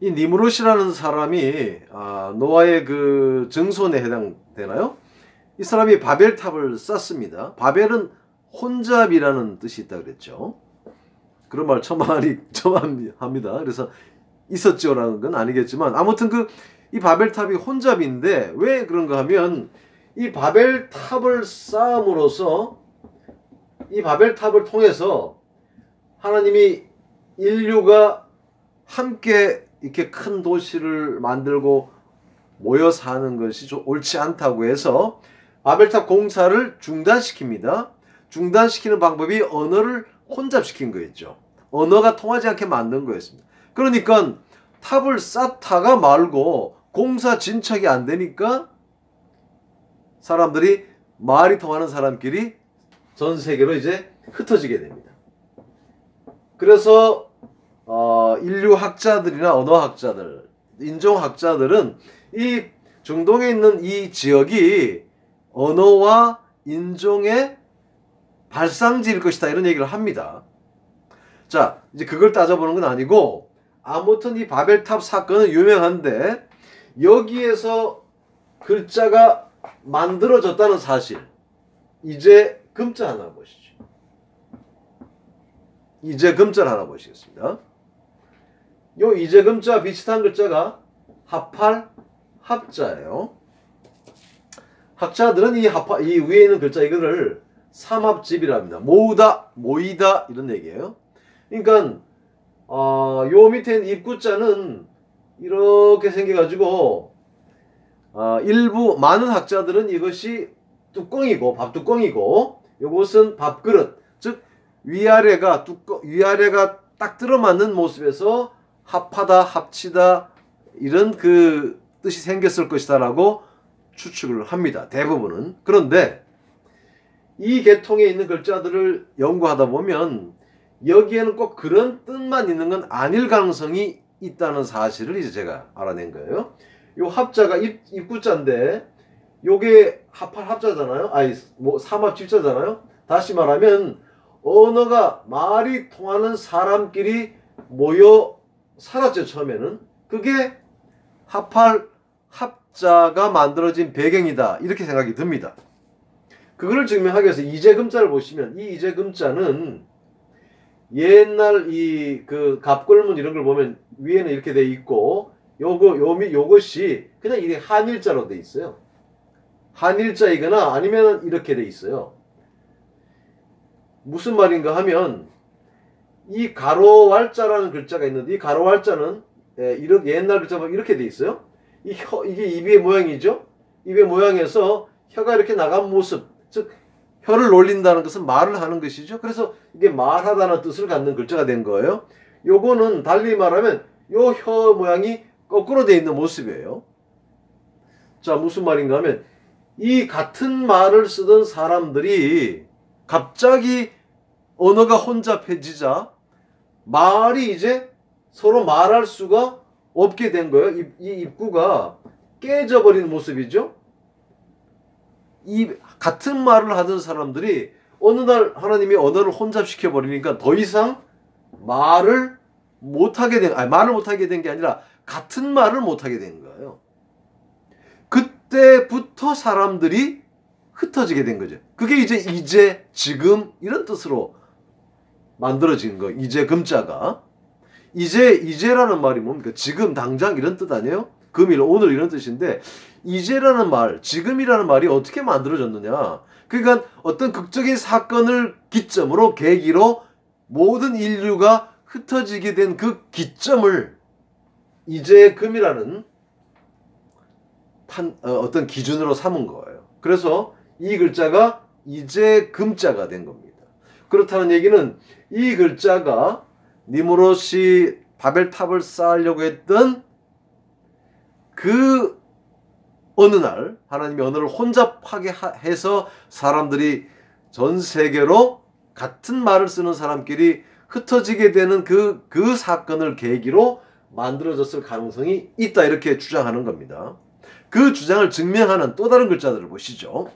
이 니므롯이라는 사람이 노아의 그 증손에 해당되나요? 이 사람이 바벨탑을 쌓습니다. 바벨은 혼잡이라는 뜻이 있다 그랬죠. 그런 말 처음 합니다. 그래서 있었죠라는 건 아니겠지만 아무튼 이 바벨탑이 혼잡인데 왜 그런가 하면 이 바벨탑을 쌓음으로써 이 바벨탑을 통해서 하나님이 인류가 함께 이렇게 큰 도시를 만들고 모여 사는 것이 옳지 않다고 해서 바벨탑 공사를 중단시킵니다. 중단시키는 방법이 언어를 혼잡시킨 거였죠. 언어가 통하지 않게 만든 거였습니다. 그러니까 탑을 쌓다가 말고 공사 진척이 안 되니까 사람들이 말이 통하는 사람끼리 전 세계로 이제 흩어지게 됩니다. 그래서 인류학자들이나 언어학자들, 인종학자들은 이 중동에 있는 이 지역이 언어와 인종의 발상지일 것이다 이런 얘기를 합니다. 자, 이제 그걸 따져보는 건 아니고 아무튼 이 바벨탑 사건은 유명한데 여기에서 글자가 만들어졌다는 사실 이제 금자 하나 보시죠. 이제 금자를 하나 보시겠습니다. 요 이제 금자와 비슷한 글자가 하팔 합자예요. 학자들은 이 위에 있는 글자 이거를 삼합집이라 합니다. 모으다, 모이다 이런 얘기예요. 그러니까 요 밑에 있는 입구자는 이렇게 생겨가지고 일부 많은 학자들은 이것이 뚜껑이고 밥뚜껑이고 요것은 밥그릇, 즉 위아래가 딱 들어맞는 모습에서 합하다, 합치다 이런 그 뜻이 생겼을 것이다라고 추측을 합니다. 대부분은. 그런데 이 계통에 있는 글자들을 연구하다 보면 여기에는 꼭 그런 뜻만 있는 건 아닐 가능성이 있다는 사실을 이제 제가 알아낸 거예요. 요 합자가 입구자인데 요게 합자잖아요. 삼합집자잖아요. 다시 말하면 언어가 말이 통하는 사람끼리 모여 살았죠. 처음에는. 그게 합자가 만들어진 배경이다. 이렇게 생각이 듭니다. 그거를 증명하기 위해서 이제금자를 보시면 이 이제금자는 옛날 그 갑골문 이런 걸 보면 위에는 이렇게 돼 있고 요것이 그냥 이게 한일자로 돼 있어요. 한일자이거나 아니면 이렇게 돼 있어요. 무슨 말인가 하면 이 가로왈자라는 글자가 있는데 이 가로왈자는 이렇게 옛날 글자 보면 이렇게 돼 있어요. 이게 입의 모양이죠. 입의 모양에서 혀가 이렇게 나간 모습, 즉 혀를 놀린다는 것은 말을 하는 것이죠. 그래서 이게 말하다는 뜻을 갖는 글자가 된 거예요. 요거는 달리 말하면 요 혀 모양이 거꾸로 돼 있는 모습이에요. 자, 무슨 말인가 하면 이 같은 말을 쓰던 사람들이 갑자기 언어가 혼잡해지자 말이 이제 서로 말할 수가 없게 된 거예요. 이 입구가 깨져버리는 모습이죠. 이 같은 말을 하던 사람들이 어느 날 하나님이 언어를 혼잡시켜 버리니까 더 이상 말을 못하게 된 게 아니라 같은 말을 못하게 된 거예요. 그때부터 사람들이 흩어지게 된 거죠. 그게 이제 지금 이런 뜻으로 만들어진 거. 이제 금자가 이제라는 말이 뭡니까? 지금 당장 이런 뜻 아니에요? 금일 오늘 이런 뜻인데 이제라는 말, 지금이라는 말이 어떻게 만들어졌느냐? 그러니까 어떤 극적인 사건을 기점으로 계기로 모든 인류가 흩어지게 된 그 기점을 이제 금이라는 어떤 기준으로 삼은 거예요. 그래서 이 글자가 이제 금자가 된 겁니다. 그렇다는 얘기는 이 글자가 니므롯이 바벨탑을 쌓으려고 했던 그 어느 날 하나님이 언어를 혼잡하게 해서 사람들이 전 세계로 같은 말을 쓰는 사람끼리 흩어지게 되는 그 사건을 계기로 만들어졌을 가능성이 있다 이렇게 주장하는 겁니다. 그 주장을 증명하는 또 다른 글자들을 보시죠.